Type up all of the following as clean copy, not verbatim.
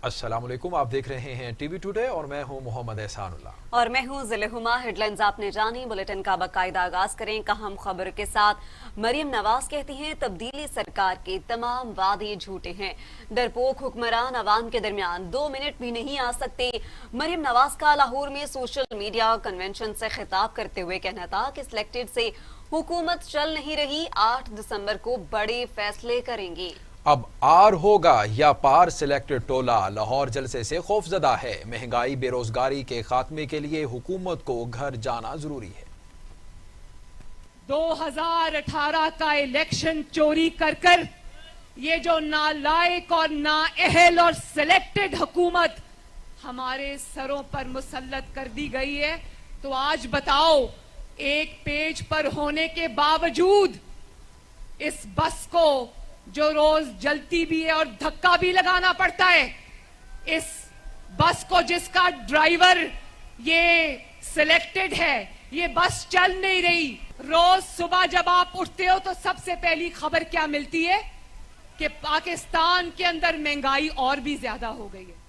अस्सलामुअलैकुम, आप देख रहे हैं टीवी टुडे और मैं हूं मोहम्मद एहसानुल्लाह और मैं हूं ज़िले-हुमा। हेडलाइंस आपने जानी, बुलेटिन का बाकायदा आगाज करें अहम खबर के साथ। मरियम नवाज कहती हैं तब्दीली सरकार के तमाम वादे झूठे हैं। डरपोक हुक्मरान अवाम के दरमियान 2 मिनट भी नहीं आ सकते। मरियम नवाज का लाहौर में सोशल मीडिया कन्वेंशन से खिताब करते हुए कहना था कि सिलेक्टेड से हुकूमत चल नहीं रही, 8 दिसंबर को बड़े फैसले करेंगे। अब आर होगा या पार, सिलेक्टेड टोला लाहौर जलसे से खौफजदा है। महंगाई बेरोजगारी के खात्मे के लिए हुकूमत को घर जाना जरूरी है। 2018 का इलेक्शन चोरी कर ये जो नालायक और नाअहल और सिलेक्टेड हुकूमत हमारे सरों पर मुसल्लत कर दी गई है, तो आज बताओ, एक पेज पर होने के बावजूद इस बस को जो रोज जलती भी है और धक्का भी लगाना पड़ता है, इस बस को जिसका ड्राइवर ये सिलेक्टेड है, ये बस चल नहीं रही। रोज सुबह जब आप उठते हो तो सबसे पहली खबर क्या मिलती है कि पाकिस्तान के अंदर महंगाई और भी ज्यादा हो गई है।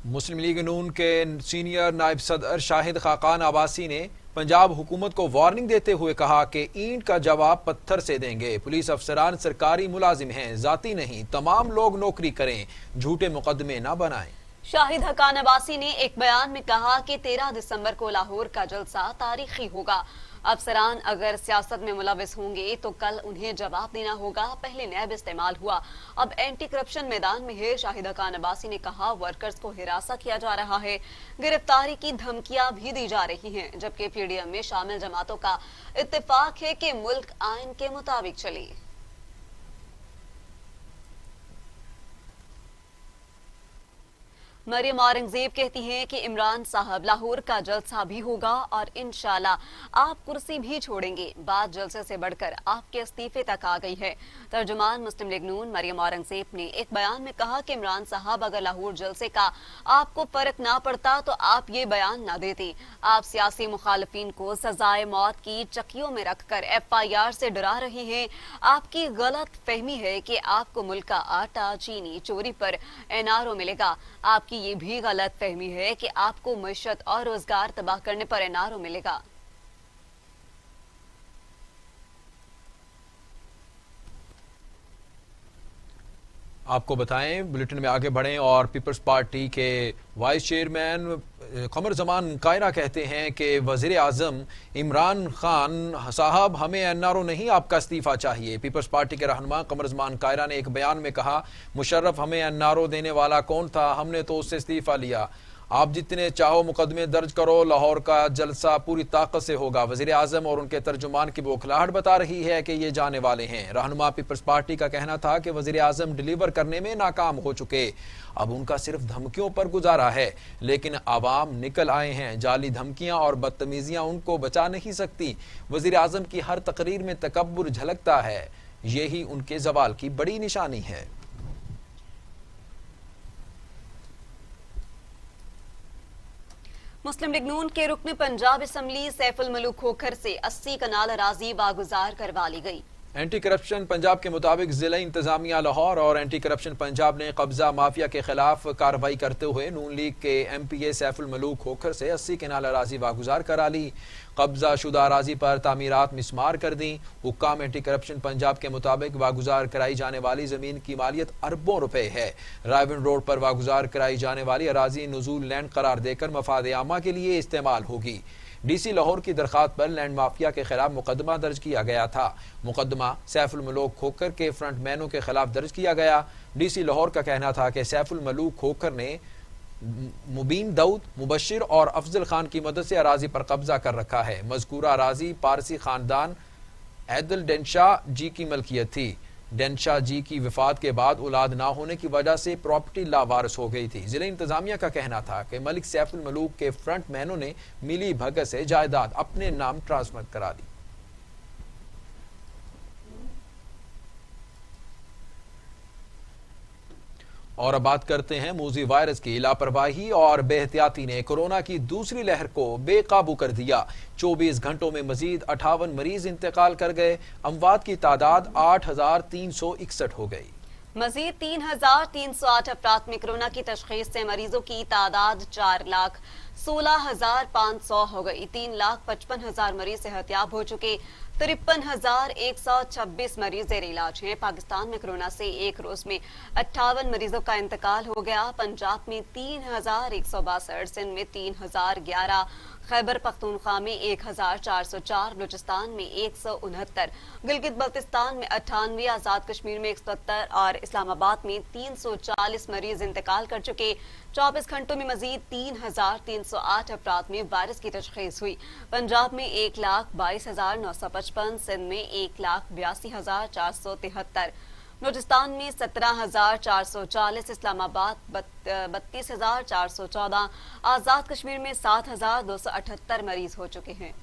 मुस्लिम लीग नून के सीनियर नायब सदर शाहिद खाकान अब्बासी ने पंजाब हुकूमत को वार्निंग देते हुए कहा कि ईंट का जवाब पत्थर से देंगे। पुलिस अफसरान सरकारी मुलाजिम हैं, जाती नहीं। तमाम लोग नौकरी करें, झूठे मुकदमे न बनाएं। शाहिद खाकान अब्बासी ने एक बयान में कहा कि 13 दिसंबर को लाहौर का जलसा तारीखी होगा। अफसरान अगर सियासत में मुलविस होंगे तो कल उन्हें जवाब देना होगा। पहले नैब इस्तेमाल हुआ, अब एंटी करप्शन मैदान में है। शाहिद खान अब्बासी ने कहा वर्कर्स को हिरासा किया जा रहा है, गिरफ्तारी की धमकियां भी दी जा रही हैं, जबकि पीडीएम में शामिल जमातों का इत्तेफाक है कि मुल्क आइन के मुताबिक चले। मरियम औरंगजेब कहती हैं कि इमरान साहब लाहौर का जलसा भी होगा और इंशाल्लाह आप कुर्सी भी छोड़ेंगे। बात जलसे से बढ़कर आपके इस्तीफे तक आ गई है। तर्जुमान मुस्लिम लीग नून मरियम औरंगजेब ने एक बयान में कहा कि इमरान साहब अगर लाहौर जलसे का आपको फर्क ना पड़ता तो आप ये बयान ना देते। आप सियासी मुखालफिन को सजाए मौत की चक्कियों में रखकर FIR से डरा रहे हैं। आपकी गलत फहमी है कि आपको मुल्क का आटा चीनी चोरी पर NRO मिलेगा। आपकी ये भी गलत फहमी है कि आपको मईशत और रोजगार तबाह करने पर NRO मिलेगा। आपको बताएं, बुलेटिन में आगे बढ़ें और पीपल्स पार्टी के वाइस चेयरमैन कमर जमान कायरा कहते हैं कि वजीर आजम इमरान खान साहब हमें NRO नहीं, आपका इस्तीफा चाहिए। पीपल्स पार्टी के रहनुमा कमर जमान कायरा ने एक बयान में कहा मुशर्रफ हमें NRO देने वाला कौन था, हमने तो उससे इस्तीफा लिया। आप जितने चाहो मुकदमे दर्ज करो, लाहौर का जलसा पूरी ताकत से होगा। वजीर आजम और उनके तर्जुमान की बौखलाहट बता रही है कि ये जाने वाले हैं। रहनुमा पीपल्स पार्टी का कहना था कि वजीर आजम डिलीवर करने में नाकाम हो चुके, अब उनका सिर्फ धमकियों पर गुजारा है। लेकिन आवाम निकल आए हैं, जाली धमकियां और बदतमीजियां उनको बचा नहीं सकती। वजीर आजम की हर तकरीर में तकब्बुर झलकता है, यही उनके जवाल की बड़ी निशानी है। मुस्लिम लीग नून के रुकन पंजाब असम्बली सैफुल मलूक खोखर से 80 कनाल अराजी वागुजार करवा ली गई। एंटी करप्शन पंजाब के मुताबिक जिला इंतजामिया लाहौर और एंटी करप्शन पंजाब ने कब्जा माफिया के खिलाफ कार्रवाई करते हुए नून लीग के MPA सैफुल मलूक खोखर से 80 कनाल अराजी वागुजार करा ली। कब्जा शुदा अराजी पर तामीरात मिसमार कर दी। हुक्काम एंटी करप्शन पंजाब के मुताबिक वागुजार कराई जाने वाली जमीन की मालियत अरबों रुपए है। रायवन रोड पर वागुजार कराई जाने वाली अराजी नजूल लैंड करार देकर मफाद आमा के लिए इस्तेमाल होगी। DC लाहौर की दरखास्त पर लैंड माफिया के खिलाफ मुकदमा दर्ज किया गया था। मुकदमा सैफुल मलूक खोखर के फ्रंटमैनों के खिलाफ दर्ज किया गया। DC लाहौर का कहना था कि सैफुल मलूक खोखर ने मुबीन दाऊद, मुबशिर और अफजल खान की मदद से अराजी पर कब्जा कर रखा है। मजकूरा अराजी पारसी खानदान ऐदल डेंशाह जी की मलकियत थी। डेंशाह जी की वफात के बाद औलाद ना होने की वजह से प्रॉपर्टी लावारिस हो गई थी। जिला इंतजामिया का कहना था कि मलिक सैफुल मलूक के फ्रंट मैनों ने मिली भगत से जायदाद अपने नाम ट्रांसफर करा दी। और अब बात करते हैं मूजी वायरस की। लापरवाही और बेहतियाती ने कोरोना की दूसरी लहर को बेकाबू कर दिया। 24 घंटों में मजीद 58 मरीज इंतकाल कर गए। अमवात की तादाद 8,361 हो गई। मजीद 3,308 अफराद में कोरोना की तशखीस से मरीजों की तादाद 4,16,500 हो गई। 3,55,000 मरीज सेहतियाब हो चुके। 53,126 मरीज जेर इलाज हैं। पाकिस्तान में कोरोना से एक रोज में 58 मरीजों का इंतकाल हो गया। पंजाब में 3,162, सिंध में 3,011, खैबर पख्तूनख्वा में 1,404, बलूचिस्तान में 169, गिलगित बल्तिस्तान में 98, आजाद कश्मीर में 170 और इस्लामाबाद में 340 मरीज इंतकाल कर चुके। 24 घंटों में मजीद 3,308 अफराद में वायरस की तशखीस हुई। पंजाब में 1,22,955, सिंध में 1,82,473, बलूचिस्तान में 17,440, इस्लामाबाद 32,414, आजाद कश्मीर में 7,278 मरीज हो चुके हैं।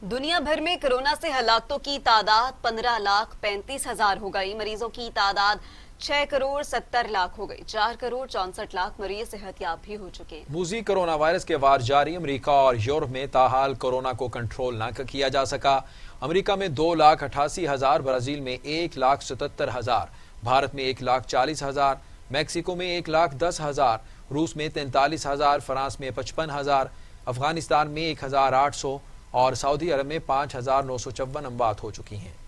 दुनिया भर में कोरोना से हलाकतों की तादाद 15,35,000 हो गई। मरीजों की तादाद 6,70,00,000 हो गई। 4,64,00,000 मरीज सेहतियाब भी हो चुके। मूजी कोरोना वायरस के वार जारी। अमेरिका और यूरोप में ताहाल कोरोना को कंट्रोल न किया जा सका। अमेरिका में 2,88,000, ब्राजील में 1,77,000, भारत में 1,40,000, मैक्सिको में 1,10,000, रूस में 43,000, फ्रांस में 55,000, अफगानिस्तान में 1,800 और सऊदी अरब में 5,954 अमवात हो चुकी हैं।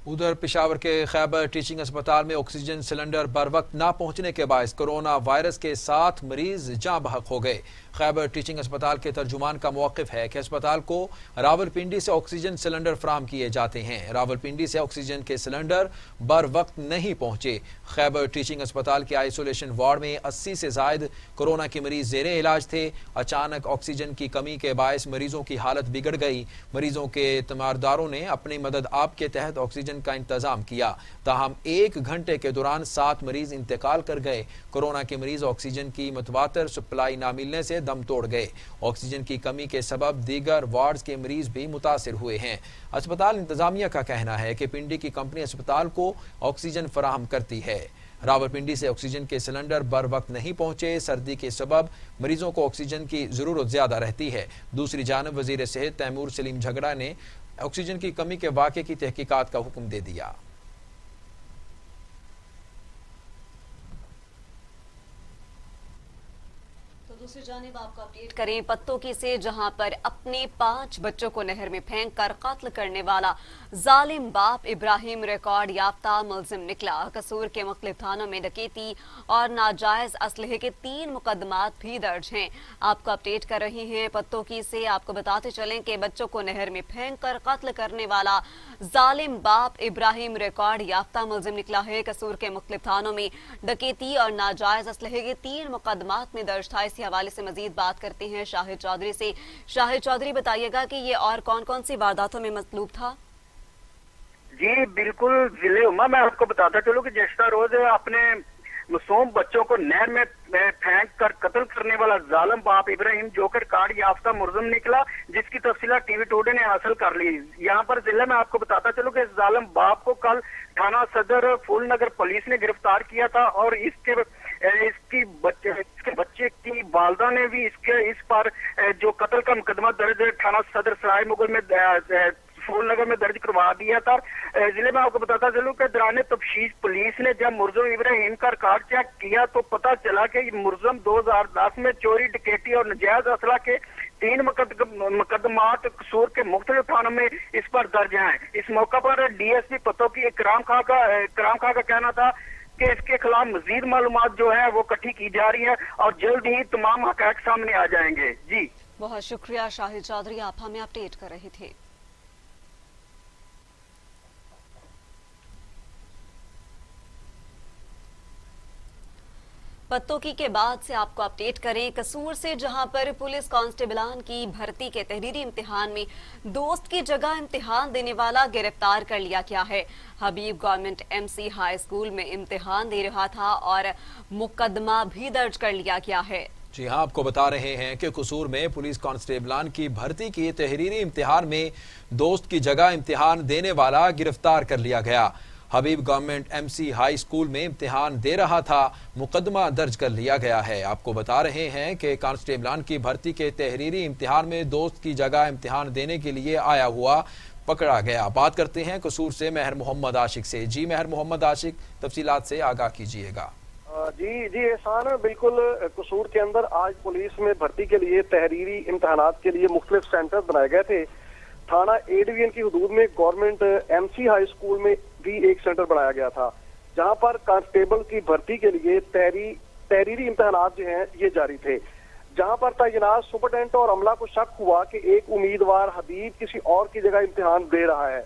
उधर पेशावर के खैबर टीचिंग अस्पताल में ऑक्सीजन सिलेंडर बर वक्त ना पहुंचने के बायस कोरोना वायरस के 7 मरीज जाँ बहक हो गए। खैबर टीचिंग अस्पताल के तर्जुमान का मौक़िफ़ है कि अस्पताल को रावलपिंडी से ऑक्सीजन सिलेंडर फराहम किए जाते हैं। रावलपिंडी से ऑक्सीजन के सिलेंडर बर वक्त नहीं पहुंचे। खैबर टीचिंग अस्पताल के आइसोलेशन वार्ड में 80 से जायद कोरोना के मरीज जेरे इलाज थे। अचानक ऑक्सीजन की कमी के बायस मरीजों की हालत बिगड़ गई। मरीजों के तीमारदारों ने अपनी मदद आप के तहत ऑक्सीजन का इंतजाम किया। ताहम 1 घंटे के दौरान 7 मरीज इंतकाल कर गए। कोरोना के मरीज ऑक्सीजन की मुतवातर सप्लाई न मिलने से दम तोड़ गए। ऑक्सीजन की कमी के सबब दीगर वार्ड्स के मरीज भी मुतासिर हुए हैं। अस्पताल इंतजामिया का कहना है कि पिंडी की कंपनी अस्पताल को ऑक्सीजन फराहम करती है। रावलपिंडी से ऑक्सीजन के सिलेंडर बर वक्त नहीं पहुंचे। सर्दी के सबब मरीजों को ऑक्सीजन की जरूरत ज्यादा रहती है। दूसरी जानब वजीर सेहत तैमूर सलीम झगड़ा ने ऑक्सीजन की कमी के वाक़े की तहकीकात का हुक्म दे दिया। दूसरी जानिब आपको अपडेट करें पत्तोकी से, जहां पर अपने 5 बच्चों को नहर में फेंक कर कत्ल करने वाला जालिम बाप इब्राहिम रिकॉर्ड याफ्ता मुलजिम निकला। कसूर के मुख्तलिफ थानों में डकैती और नाजायज असलहे के 3 मुकदमात भी दर्ज हैं। आपको अपडेट कर रही हैं पत्तोकी से। आपको बताते चलें कि बच्चों को नहर में फेंक कर कत्ल करने वाला जालिम बाप इब्राहिम रिकॉर्ड याफ्ता मुलजिम निकला है। कसूर के मुख्तलिफ थानों में डकैती और नाजायज असलहे के 3 मुकदमात में दर्ज था। इसी हवाले से मजीद बात करते हैं शाहिद चौधरी से। शाहिद चौधरी, बताइएगा कि ये और कौन कौन सी वारदातों में मतलूब था? जी बिल्कुल जिले उमा, मैं आपको बताता चलूं कि जिस रोज अपने मासूम बच्चों को नहर में फेंक कर कत्ल करने वाला जालिम बाप इब्राहिम जोकर कार्ड याफ्ता मुलजिम निकला, जिसकी तफसीलात टीवी टुडे ने हासिल कर ली। यहाँ पर जिले में आपको बताता चलूं कि जालिम बाप को कल थाना सदर फूलनगर पुलिस ने गिरफ्तार किया था और इसके बच्चे की वालदा ने भी इस पर जो कत्ल का मुकदमा दर्ज थाना सदर सराय मुगल में फूलनगर में दर्ज करवा दिया था। जिले में आपको बताता चलूं कि दौरान तफ्तीश पुलिस ने जब मुलजिम इब्राहिम का रिकॉर्ड चेक किया तो पता चला कि मुलजिम 2010 में चोरी, डकैती और नाजायज असला के 3 मुकदमात कसूर के मुख्तलिफ थानों में इस पर दर्ज हैं। इस मौका पर डीएसपी पत्तोकी इकराम खां का कहना था कि इसके खिलाफ मजीद मालूमात जो है वो इकट्ठी की जा रही है और जल्द ही तमाम हक़ाइक़ सामने आ जाएंगे। जी बहुत शुक्रिया शाहिद चौधरी, आप हमें अपडेट कर रहे थे। पत्तोकी के बाद से आपको अपडेट करें कसूर से, जहां पर पुलिस कांस्टेबलान की भर्ती के तहरीरी इम्तिहान में दोस्त की जगह इम्तिहान देने वाला गिरफ्तार कर लिया गया है। हबीब गवर्नमेंट MC हाई स्कूल में इम्तिहान दे रहा था और मुकदमा भी दर्ज कर लिया गया है। जी हां, आपको बता रहे हैं कि कसूर में पुलिस कांस्टेबलान की भर्ती की तहरीरी इम्तिहान में दोस्त की जगह इम्तिहान देने वाला गिरफ्तार कर लिया गया। हबीब गवर्नमेंट MC हाई स्कूल में इम्तिहान दे रहा था, मुकदमा दर्ज कर लिया गया है। आपको बता रहे हैं कि कांस्टेबलान की भर्ती के तहरीरी इम्तिहान में दोस्त की जगह इम्तिहान देने के लिए आया हुआ पकड़ा गया। बात करते हैं कसूर से महर मोहम्मद आशिक से। जी महर मोहम्मद आशिक, तफसीलात से आगाह कीजिएगा। जी एहसान, बिल्कुल कसूर के अंदर आज पुलिस में भर्ती के लिए तहरीरी इम्तिहानात के लिए मुख्तलिफ सेंटर बनाए गए थे। थाना A डिवीजन की हदूद में गवर्नमेंट MC हाई स्कूल में भी एक सेंटर बनाया गया था, जहां पर कांस्टेबल की भर्ती के लिए तहरीरी इम्तिहानात जो हैं ये जारी थे। जहां पर तैनात सुपरटेंडेंट और अमला को शक हुआ कि एक उम्मीदवार हबीब किसी और की जगह इम्तिहान दे रहा है।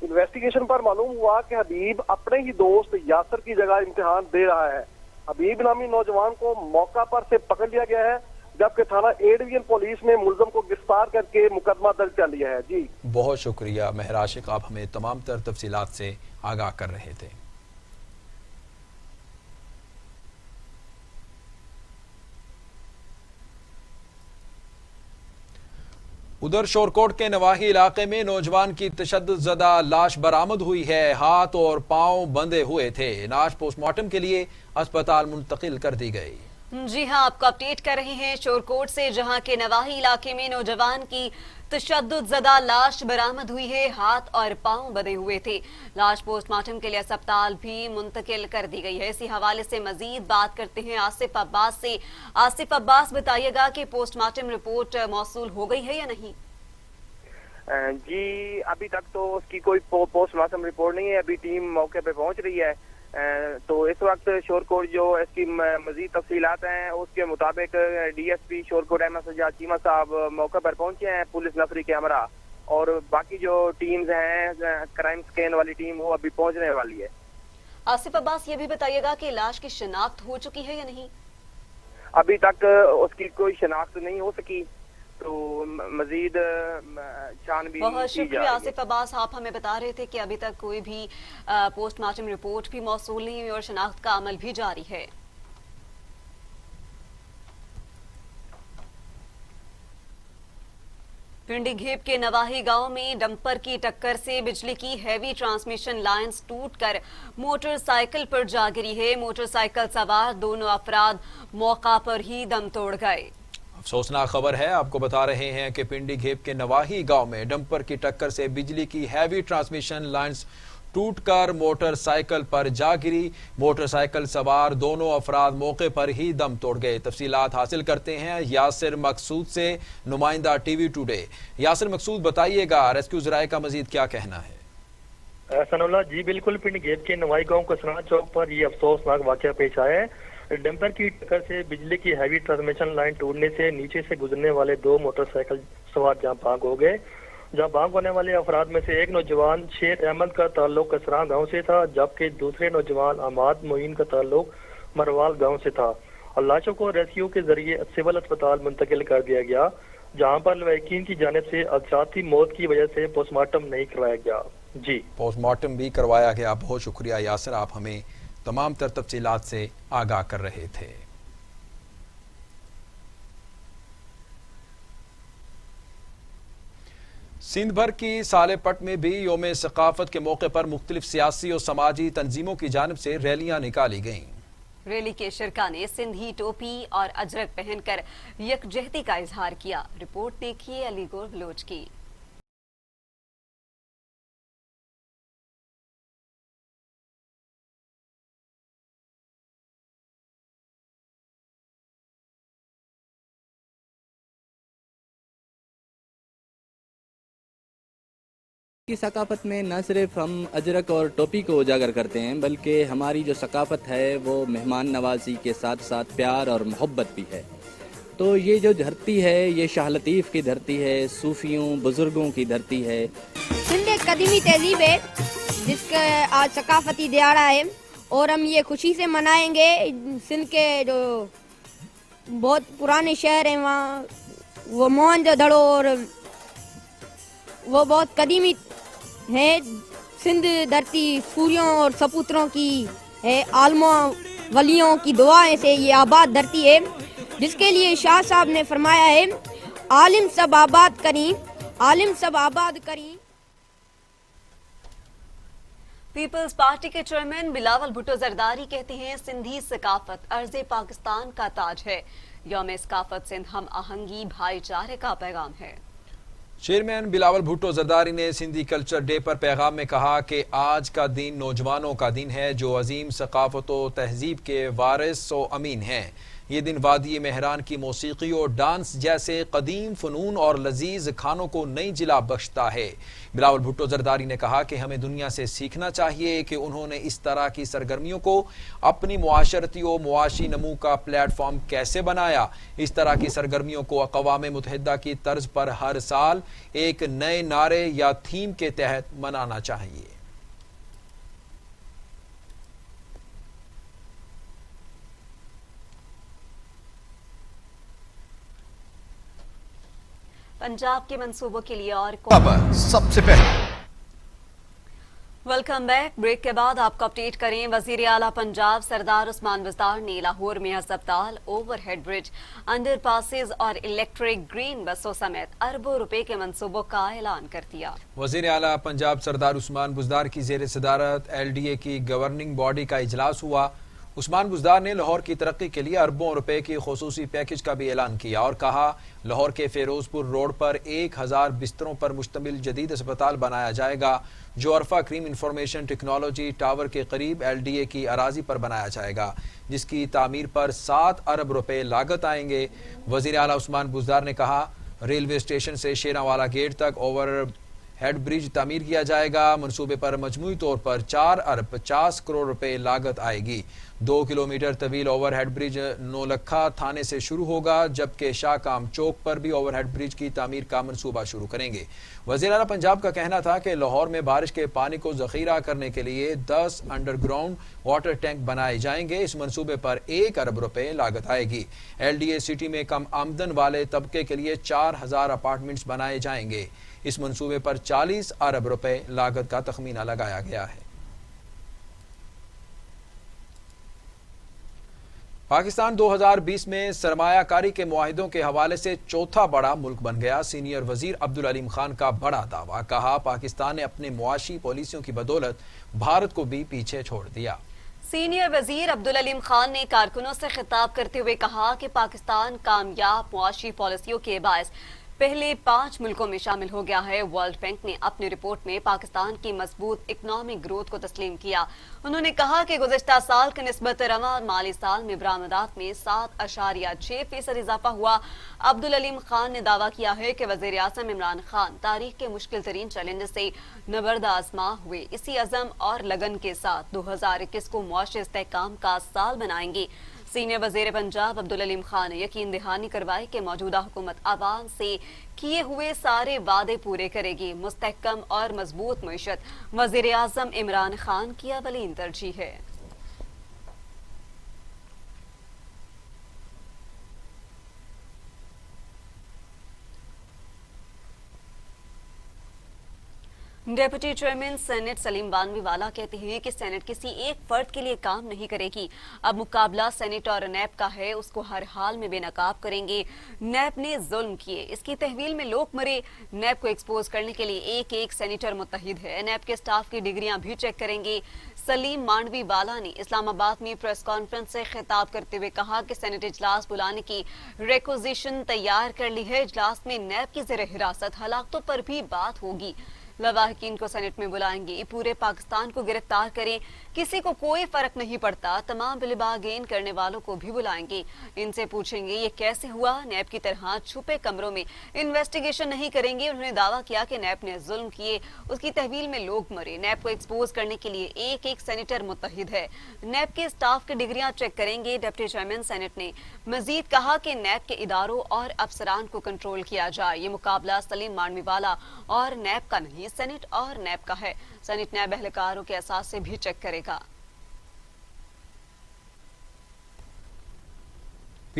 इन्वेस्टिगेशन पर मालूम हुआ कि हबीब अपने ही दोस्त यासर की जगह इम्तिहान दे रहा है। हबीब नामी नौजवान को मौका पर से पकड़ लिया गया है, जबकि थाना A डिवीजन पुलिस ने मुलजम को गिरफ्तार करके मुकदमा दर्ज कर लिया है। जी बहुत शुक्रिया महर आशिक, आप हमें तमाम तर तफसीलात से आगाह कर रहे थे। उधर शोरकोट के नवाही इलाके में नौजवान की तशद्दुद ज़दा लाश बरामद हुई है। हाथ और पांव बंधे हुए थे। लाश पोस्टमार्टम के लिए अस्पताल मुंतकिल कर दी गई। जी हां, आपको अपडेट कर रहे हैं शोरकोट से, जहां के नवाही इलाके में नौजवान की तशद्दुद ज़दा लाश बरामद हुई है। हाथ और पांव बंधे हुए थे। लाश पोस्टमार्टम के लिए अस्पताल भी मुंतकिल कर दी गई है। इसी हवाले से मजीद बात करते हैं आसिफ अब्बास से। आसिफ अब्बास, बताइएगा कि पोस्टमार्टम रिपोर्ट मौसूल हो गई है या नहीं? जी अभी तक तो उसकी कोई पोस्टमार्टम रिपोर्ट नहीं है। अभी टीम मौके पे पहुंच रही है। तो इस वक्त शोरकोट जो इसकी मजीद तफसीलात हैं उसके मुताबिक DSP शोरकोट अहमद सज्जाद चीमा साहब मौके पर पहुंचे हैं पुलिस नफरी के हमरा, और बाकी जो टीम्स हैं क्राइम स्कैन वाली टीम वो अभी पहुंचने वाली है। आसिफ अब्बास, ये भी बताइएगा कि लाश की शिनाख्त हो चुकी है या नहीं? अभी तक उसकी कोई शिनाख्त नहीं हो सकी, तो मजीद छानबीन बहुत की जा शुक्रिया रही है। आसिफ अब्बास, आप हमें बता रहे थे कि अभी तक कोई भी पोस्टमार्टम रिपोर्ट भी मौसूल नहीं हुई और शनाख्त का अमल भी जारी है। पिंडी घेप के नवाही गांव में डंपर की टक्कर से बिजली की हैवी ट्रांसमिशन लाइंस टूटकर मोटरसाइकिल पर जा गिरी है। मोटरसाइकिल सवार दोनों अफराद मौका पर ही दम तोड़ गए। अफसोसनाक खबर है, आपको बता रहे हैं कि पिंडी घेप के नवाही गांव में डंपर की टक्कर से बिजली की हैवी ट्रांसमिशन लाइंस टूटकर मोटरसाइकिल पर जा गिरी। मोटरसाइकिल सवार दोनों अफराद मौके पर ही दम तोड़ गए। तफसीलात हासिल करते हैं यासिर मकसूद से, नुमाइंदा TV टुडे। यासिर मकसूद, बताइएगा रेस्क्यू जराए का मजीद क्या कहना है? सनोल्ला जी, बिल्कुल पिंड घेप के नवाई गांव कसना चौक पर ये अफसोसनाक वाकया पेश आया है। डंपर की टक्कर से बिजली की हैवी ट्रांसमिशन लाइन टूटने से नीचे से गुजरने वाले दो मोटरसाइकिल सवार जहां भाग हो गए। जहां भाग होने वाले अफराद में से एक नौजवान शेर अहमद का ताल्लुक कसरा गांव से था, जबकि दूसरे नौजवान अहमद मोइन का ताल्लुक मरवाल गांव से था। और लाशों को रेस्क्यू के जरिए सिविल अस्पताल मुंतकिल कर दिया गया, जहां पर लवाकिन की जानिब से अचानक मौत की वजह से पोस्टमार्टम नहीं करवाया गया। जी पोस्टमार्टम भी करवाया गया। बहुत शुक्रिया यासिर, आप हमें तमाम तर तफसीलात से आगाह कर रहे थे। सिंध भर की सालेपट में भी यौम सकाफत के मौके पर मुख्तलिफ सियासी और समाजी तंजीमों की जानिब से रैलियां निकाली गईं। रैली के शिरका ने सिंधी टोपी और अजरक पहनकर यकजहती का इजहार किया। रिपोर्ट देखिए अलीगोर बलोच की। की सकाफत में न सिर्फ हम अजरक और टोपी को उजागर करते हैं, बल्कि हमारी जो सकाफत है वो मेहमान नवाजी के साथ साथ प्यार और मोहब्बत भी है। तो ये जो धरती है ये शाह लतीफ़ की धरती है, सूफियों बुजुर्गों की धरती है। सिंध एक कदीमी तहजीब है जिसका आज सकाफती दिहाड़ा है और हम ये खुशी से मनाएंगे। सिंध के जो बहुत पुराने शहर हैं वहाँ वो मोहनजोदड़ो और वो बहुत कदीमी है। सिंध धरती सूर्यों और सपूत्रों की है, आलमों वलियों की दुआएं से ये आबाद धरती है, जिसके लिए शाह साहब ने फरमाया है आलिम सब आबाद करी, आलिम सब आबाद करी। पीपल्स पार्टी के चेयरमैन बिलावल भुट्टो जरदारी कहते हैं सिंधी सकाफत अर्ज़े पाकिस्तान का ताज है। यौम सकाफत सिंध हम आहंगी भाईचारे का पैगाम है। चेयरमैन बिलावल भुट्टो जरदारी ने सिंधी कल्चर डे पर पैगाम में कहा कि आज का दिन नौजवानों का दिन है जो अजीम सकाफत व तहजीब के वारिस व अमीन हैं। ये दिन वादी मेहरान की मौसीकी और डांस जैसे कदीम फ़नून और लजीज खानों को नई जिला बख्शता है। बिलावल भुट्टो जरदारी ने कहा कि हमें दुनिया से सीखना चाहिए कि उन्होंने इस तरह की सरगर्मियों को अपनी मुआशरती और मुआशी नमू का प्लेटफॉर्म कैसे बनाया। इस तरह की सरगर्मियों को अक़वाम मुत्तहिदा की तर्ज पर हर साल एक नए नारे या थीम के तहत मनाना चाहिए। पंजाब के मंसूबों के लिए और सबसे पहले वेलकम बैक। ब्रेक के बाद आपको अपडेट करें। वजीर आला पंजाब सरदार उस्मान बुज़दार ने लाहौर में अस्पताल, ओवरहेड ब्रिज, अंडर पासेज और इलेक्ट्रिक ग्रीन बसों समेत अरबों रुपए के मंसूबों का ऐलान कर दिया। वजीर आला पंजाब सरदार उस्मान बुज़दार की ज़ेर सदारत LDA की गवर्निंग बॉडी का इजलास हुआ। उस्मान बुज़दार ने लाहौर की तरक्की के लिए अरबों रुपए की खुसूसी पैकेज का भी ऐलान किया और कहा लाहौर के फेरोजपुर रोड पर 1000 बिस्तरों पर मुश्तमिल जदीद अस्पताल बनाया जाएगा जो अरफा क्रीम इंफॉर्मेशन टेक्नोलॉजी टावर के करीब LDA की अराजी पर बनाया जाएगा, जिसकी तामीर पर 7 अरब रुपए लागत आएंगे। वज़ीर आला उस्मान बुज़दार ने कहा रेलवे स्टेशन से शेरावाला गेट तक ओवर हेड ब्रिज तामीर किया जाएगा। मंसूबे पर मजमूई तौर पर 4 अरब 50 करोड़ रुपए लागत आएगी। 2 किलोमीटर तवील ओवरहेड ब्रिज नौलखा थाने से शुरू होगा, जबकि शाहकाम चौक पर भी ओवरहेड ब्रिज की तामीर का मंसूबा शुरू करेंगे। वज़ीर आला पंजाब का कहना था कि लाहौर में बारिश के पानी को जखीरा करने के लिए 10 अंडरग्राउंड वाटर टैंक बनाए जाएंगे। इस मंसूबे पर 1 अरब रुपए लागत आएगी। LDA सिटी में कम आमदन वाले तबके के लिए 4000 अपार्टमेंट्स बनाए जाएंगे। इस मंसूबे पर 40 अरब रुपए लागत का तखमीना लगाया गया है। पाकिस्तान 2020 में सरमायाकारी के मुआहिदों के हवाले से चौथा बड़ा मुल्क बन गया। सीनियर वजीर अब्दुल अलीम खान का बड़ा दावा। कहा पाकिस्तान ने अपने मुआशी पॉलिसियों की बदौलत भारत को भी पीछे छोड़ दिया। सीनियर वजीर अब्दुल अलीम खान ने कारकुनों से खिताब करते हुए कहा कि पाकिस्तान कामयाब मुआशी पॉलिसियों के बायस पहले 5 मुल्कों में शामिल हो गया है। वर्ल्ड बैंक ने अपनी रिपोर्ट में पाकिस्तान की मजबूत इकनॉमिक ग्रोथ को तस्लीम किया। उन्होंने कहा कि गुज़िश्ता साल के निस्बत रवा माली साल में बरामदात में 7.6% इजाफा हुआ। अब्दुल अलीम खान ने दावा किया है कि वज़ीर आज़म इमरान खान तारीख के मुश्किल तरीन चैलेंज से नबर्द आजमा हुए इसी अज़म और लगन के साथ 2021 को मुआशी इस्तेहकाम का साल बनाएंगे। सीनियर वज़ीर पंजाब अब्दुल अलीम खान ने यकीन दहानी करवाई कि मौजूदा हुकूमत आवाम से किए हुए सारे वादे पूरे करेगी। मुस्तहकम और मजबूत मईशत वज़ीर आज़म इमरान खान की अवलीन तरजीह है। डेप्यूटी चेयरमैन सेनेट सलीम बानवीवाला कहते हैं कि सेनेट किसी एक फर्द के लिए काम नहीं करेगी। अब मुकाबला सेनेट और नैब का है, उसको हर हाल में बेनकाब करेंगे। नैब ने जुल्म किए, इसकी तहवील में लोग मरे। नैब को एक्सपोज करने के लिए एक एक सेनेटर मुत्तहिद है। नैब के स्टाफ की डिग्रियां भी चेक करेंगे। सलीम मांडवीवाला ने इस्लामाबाद में प्रेस कॉन्फ्रेंस से खिताब करते हुए कहा कि सेनेट इजलास बुलाने की रिक्विजिशन तैयार कर ली है। इजलास में नैब की ज़ेर हिरासत हलाकतों पर भी बात होगी। लवाहकीन को सेनेट में बुलाएंगे। पूरे पाकिस्तान को गिरफ्तार करें, किसी को कोई फर्क नहीं पड़ता। तमाम बिलबागेन करने वालों को भी बुलाएंगे। इनसे पूछेंगे ये कैसे हुआ। नैब की तरह छुपे कमरों में इन्वेस्टिगेशन नहीं करेंगे। उन्होंने दावा किया कि नैब ने जुल्म किए, उसकी तहवील में लोग मरे। नैब को एक्सपोज करने के लिए एक एक सेनेटर मुत्तहिद है। नैब के स्टाफ की डिग्रियां चेक करेंगे। डिप्टी चेयरमैन सेनेट ने मजीद कहा कि नैब के इदारों और अफसरान को कंट्रोल किया जाए। ये मुकाबला सलीम मांडवीवाला और नैब का नहीं, सेनेट और नैब का है। सेनेट नैब एहलकारों के एहसास से भी चेक करेगा।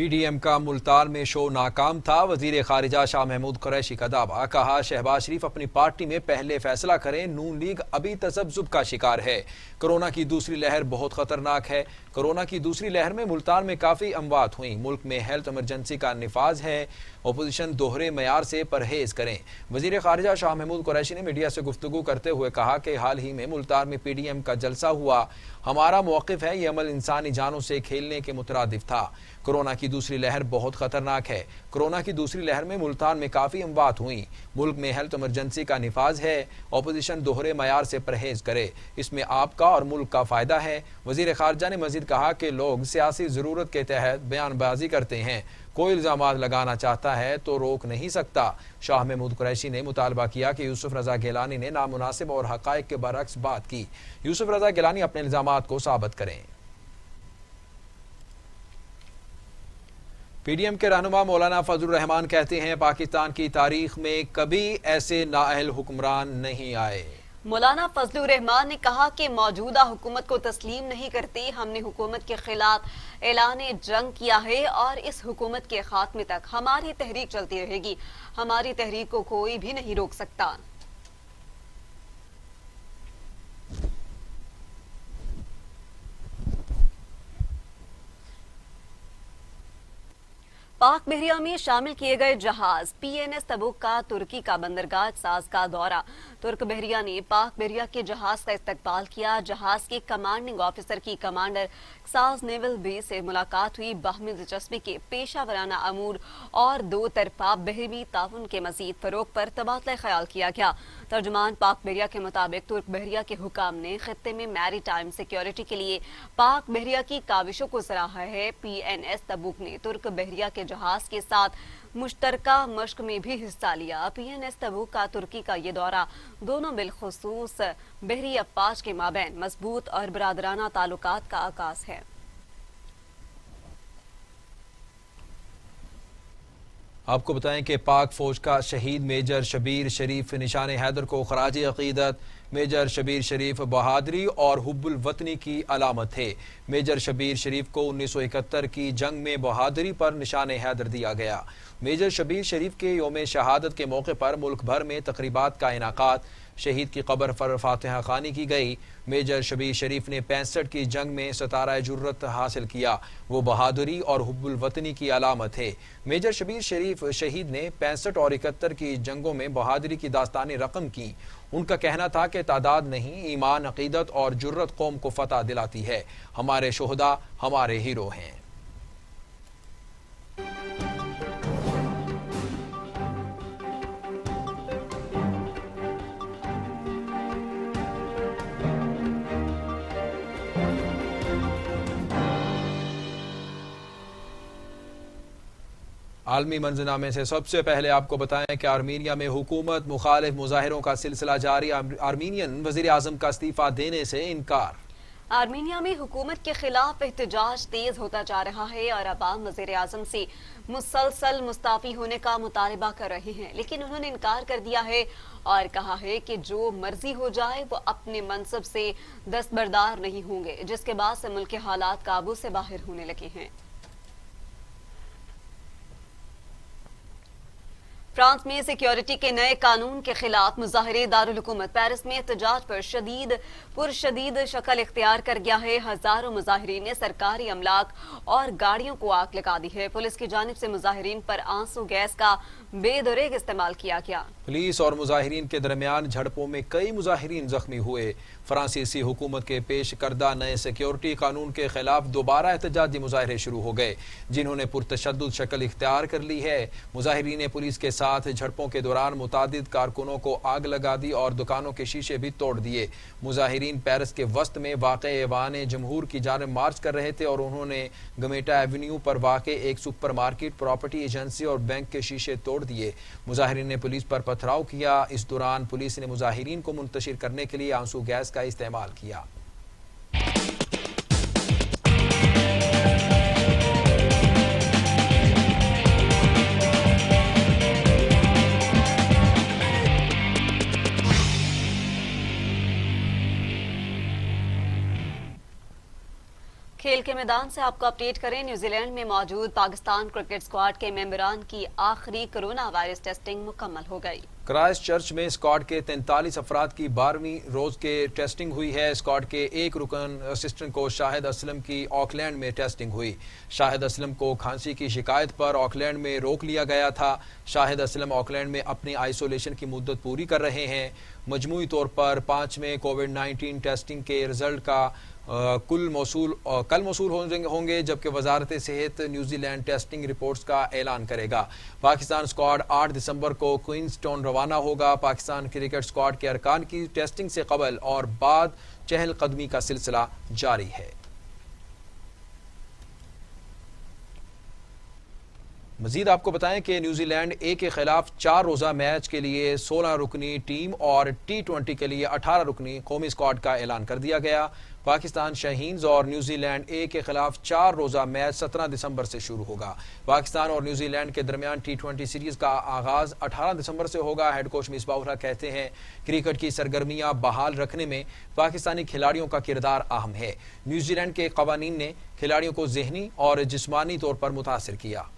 पीडीएम का मुल्तान में शो नाकाम था। वजीर खारिजा शाह महमूद कुरैशी का दावा, कहा शहबाज शरीफ अपनी पार्टी में पहले फैसला करें, नून लीग अभी तसब्जुब का शिकार है। कोरोना की दूसरी लहर बहुत खतरनाक है। कोरोना की दूसरी लहर में मुल्तान में काफी अमवात हुई। मुल्क में हेल्थ इमरजेंसी का निफाज है। ओपोजिशन दोहरे मयार से परहेज करें। वजीर खारिजा शाह महमूद कुरैशी ने मीडिया से गुफ्तगू करते हुए कहा कि हाल ही में मुल्तान में पीडीएम का जलसा हुआ। हमारा मौक़िफ़ है, ये अमल इंसानी जानों से खेलने के मुतरादिफ था। कोरोना की दूसरी लहर बहुत खतरनाक है। कोरोना की दूसरी लहर में मुल्तान में काफी अमवात हुई। मुल्क में हेल्थ इमरजेंसी का निफाज है। ओपोजिशन दोहरे मयार से परहेज करे, इसमें आपका और मुल्क का फायदा है। वजीर खारजा ने मजीद कहा कि लोग सियासी जरूरत के तहत बयानबाजी करते हैं, कोई इल्जामात लगाना चाहता है तो रोक नहीं सकता। शाह महमूद कुरैशी ने मुतालबा किया कि यूसुफ रजा गिलानी ने नामुनासिब और हकायक के बरअक्स बात की। यूसुफ रजा गिलानी अपने इल्जामात को साबित करें। पीडीएम के रहनुमा मौलाना फजलुर रहमान कहते हैं, पाकिस्तान की तारीख में कभी ऐसे नाअहल हुक्मरान नहीं आए। मौलाना फजलुर रहमान ने कहा कि मौजूदा हुकूमत को तस्लीम नहीं करते। हमने हुकूमत के खिलाफ ऐलान जंग किया है और इस हुकूमत के खात्मे तक हमारी तहरीक चलती रहेगी। हमारी तहरीक को कोई भी नहीं रोक सकता। पाक बहरिया में शामिल किए गए जहाज पीएनएस तबुक का तुर्की का बंदरगाह साज का दौरा। तुर्क बहरिया ने पाक बहरिया के जहाज का इस्तकबाल किया। जहाज के कमांडिंग ऑफिसर की कमांडर साज नेवल बेस से मुलाकात हुई। बाहमी दिलचस्पी के पेशा वराना अमूर और दो तरफा बहरी ताउन के मजीद फरोग पर तबादला ख्याल किया गया। तर्जुमान पाक बहरिया के मुताबिक तुर्क बहरिया के हुकाम ने खित्ते में मैरी टाइम सिक्योरिटी के लिए पाक बहरिया की काविशों को सराहा है। पीएनएस तबुक ने तुर्क बहरिया के जहाज के साथ मुश्तरका मश्क में भी हिस्सा लिया। पीएनएस तबुक का तुर्की का ये दौरा दोनों बिलखुसूस बहरी अफवाज के माबैन मजबूत और बरादराना ताल्लुकात का आगाज है। आपको बताएं कि पाक फौज का शहीद मेजर शबीर शरीफ निशान हैदर को खराज अकीदत। मेजर शबीर शरीफ बहादुरी और हुब्बुल वतनी की अलामत थे। मेजर शबीर शरीफ को 1971 की जंग में बहादुरी पर निशान हैदर दिया गया। मेजर शबीर शरीफ के यौम शहादत के मौके पर मुल्क भर में तकरीबात का इनाकात। शहीद की कब्र पर फातिहा खानी की गई। मेजर शबीर शरीफ ने 65 की जंग में सतारा जुर्रत हासिल किया। वो बहादुरी और हुब्बुल वतनी की अलामत है। मेजर शबीर शरीफ शहीद ने 65 और 71 की जंगों में बहादुरी की दास्तानी रकम की। उनका कहना था कि तादाद नहीं, ईमान, अकीदत और जुर्रत कौम को फतह दिलाती है। हमारे शोहदा हमारे हीरो हैं। आलमी मंजरनामे से सबसे पहले आपको बताएं कि आर्मीनिया में हुकूमत मुखालिफ मुजाहिरों का सिलसिला जारी। आर्मीनियन वजीर आजम का इस्तीफा देने से इनकार। आर्मीनिया में हुकूमत के खिलाफ एहतजाज तेज होता जा रहा है और अवाम वजीर आजम से मुसलसल मुस्ताफी होने का मुतालबा कर रहे हैं, लेकिन उन्होंने इनकार कर दिया है और कहा है कि जो मर्जी हो जाए वो अपने मनसब से दस्तबरदार नहीं होंगे, जिसके बाद से मुल्क के हालात काबू से बाहर होने लगे हैं। फ्रांस में सिक्योरिटी के नए कानून के खिलाफ मुजाहिरे दारुल हुकूमत पेरिस में एहतजाज पर पुरशदीद शक्ल इख्तियार कर गया है। हजारों मुजाहिरीन ने सरकारी अमलाक और गाड़ियों को आग लगा दी है। पुलिस की जानिब से मुजाहिरीन पर आंसू गैस का बेदरेग इस्तेमाल किया गया। पुलिस और मुजाहिरीन के दरमियान झड़पों में कई मुजाहिरीन जख्मी हुए। फ्रांसीसी हुकूमत के पेश करदा नए सिक्योरिटी कानून के खिलाफ दोबारा एहतजाजी मुजाहिरे शुरू हो गए, जिन्होंने पुरतशद्दुद शक्ल इख्तियार कर ली है। मुजाहिरीन ने पुलिस के साथ झड़पों के दौरान मुतादिद कारकुनों को आग लगा दी और दुकानों के शीशे भी तोड़ दिए। मुजाहिरीन पेरिस के वस्त में वाक़े ऐवान जमहूर की जानिब मार्च कर रहे थे और उन्होंने गमेटा एवेन्यू पर वाक़े एक सुपर मार्केट, प्रॉपर्टी एजेंसी और बैंक के शीशे तोड़ दिए। मुजाहिरीन ने पुलिस पर पथराव किया। इस दौरान पुलिस ने मुजाहिरीन को मुंतशिर करने के लिए आंसू गैस का इस्तेमाल किया। खेल के मैदान से आपको अपडेट करें। न्यूजीलैंड में मौजूद पाकिस्तान क्रिकेट स्क्वाड के मेंबरान की आखिरी कोरोना वायरस टेस्टिंग मुकम्मल हो गई। क्राइस्ट चर्च में स्क्वाड के 43 अफराद की 12वीं रोज के टेस्टिंग हुई है। स्क्वाड के एक रुकन असिस्टेंट कोच शाहिद असलम की ऑकलैंड में टेस्टिंग हुई। शाहिद असलम को खांसी की शिकायत पर ऑकलैंड में रोक लिया गया था। शाहिद असलम ऑकलैंड में अपनी आइसोलेशन की मुद्दत पूरी कर रहे हैं। मजमूई तौर पर 5 में कोविड-19 टेस्टिंग के रिजल्ट का कल मौसूल होंगे, जबकि वजारत सेहत न्यूजीलैंड टेस्टिंग रिपोर्ट्स का ऐलान करेगा। पाकिस्तान स्क्वाड 8 दिसंबर को क्वींसटाउन रवाना होगा। पाकिस्तान क्रिकेट स्क्वाड के अरकान की टेस्टिंग से कबल और बाद चहलकदमी का सिलसिला जारी है। मजीद आपको बताएं कि न्यूजीलैंड ए के खिलाफ 4 रोज़ा मैच के लिए 16 रुकनी टीम और T20 के लिए 18 रुकनी कौमी स्क्वाड का ऐलान कर दिया गया। पाकिस्तान शाहीन्स और न्यूजीलैंड ए के खिलाफ 4 रोज़ा मैच 17 दिसंबर से शुरू होगा। पाकिस्तान और न्यूजीलैंड के दरमियान T20 सीरीज का आगाज 18 दिसंबर से होगा। हेड कोच मिसबाह उल हक कहते हैं क्रिकेट की सरगर्मियां बहाल रखने में पाकिस्तानी खिलाड़ियों का किरदार अहम है। न्यूजीलैंड के कवानीन ने खिलाड़ियों को जहनी और जिस्मानी तौर पर मुतासिर किया।